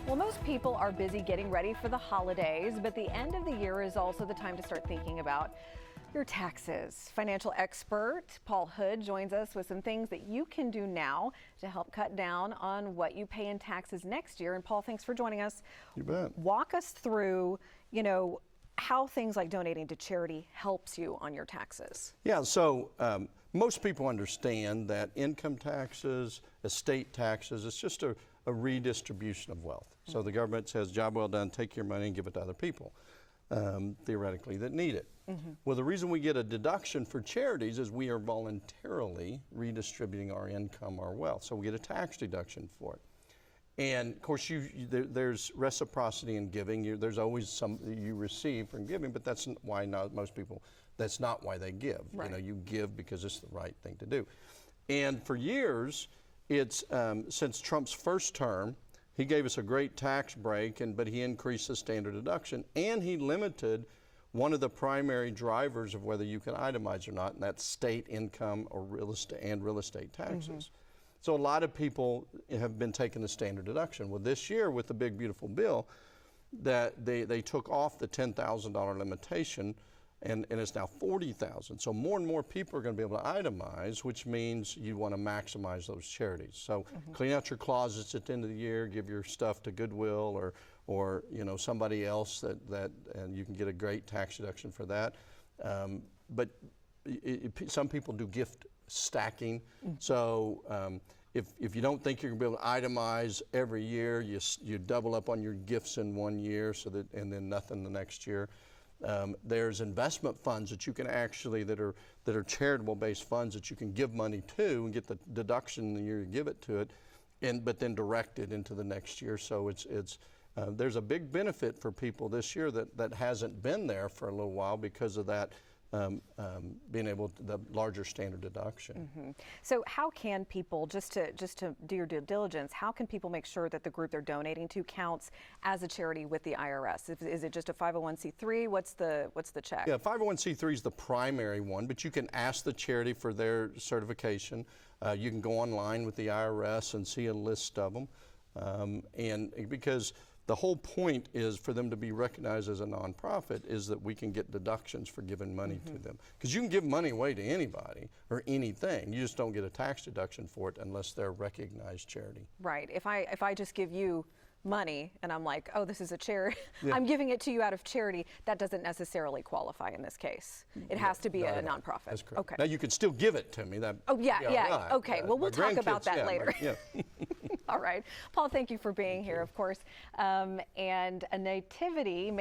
Well, most people are busy getting ready for the holidays, but the end of the year is also the time to start thinking about your taxes. Financial expert Paul Hood joins us with some things that you can do now to help cut down on what you pay in taxes next year. And Paul, thanks for joining us. You bet. Walk us through, how things like donating to charity helps you on your taxes. Yeah, so most people understand that income taxes, estate taxes, it's just a redistribution of wealth. So the government says, job well done, take your money and give it to other people, theoretically, that need it. Well, the reason we get a deduction for charities is we are voluntarily redistributing our income, our wealth. So we get a tax deduction for it. And of course, there's reciprocity in giving. There's always some you receive from giving, but that's why not most people. That's not why they give. Right. You give because it's the right thing to do. And for years, it's since Trump's first term, he gave us a great tax break, but he increased the standard deduction, and he limited one of the primary drivers of whether you can itemize or not, and that's state income or real estate taxes. So a lot of people have been taking the standard deduction. Well, this year with the big beautiful bill, that they took off the $10,000 limitation, and it's now $40,000. So more and more people are going to be able to itemize, which means you want to maximize those charities. So clean out your closets at the end of the year, give your stuff to Goodwill or somebody else and you can get a great tax deduction for that. But some people do gift stacking. So if you don't think you're going to be able to itemize every year, you double up on your gifts in one year and then nothing the next year. There's investment funds that you can actually that are charitable based funds that you can give money to and get the deduction the year you give it to it, but then direct it into the next year. So there's a big benefit for people this year that hasn't been there for a little while because of that. Being able to the larger standard deduction. So how can people, just to do your due diligence, how can people make sure that the group they're donating to counts as a charity with the IRS? Is it just a 501c3? What's the check? Yeah, 501c3 is the primary one, but you can ask the charity for their certification. You can go online with the IRS and see a list of them, and because the whole point is for them to be recognized as a nonprofit is that we can get deductions for giving money to them. Because you can give money away to anybody or anything. You just don't get a tax deduction for it unless they're a recognized charity. Right. If I just give you money and I'm like, oh, this is a charity, Yeah. I'm giving it to you out of charity, that doesn't necessarily qualify in this case. It has to be a nonprofit. That's correct. Okay. Now you could still give it to me. Oh, yeah. Right. Okay. Well, we'll talk about that Yeah, later. Yeah. All right. Paul, thank you for being here, of course. And a nativity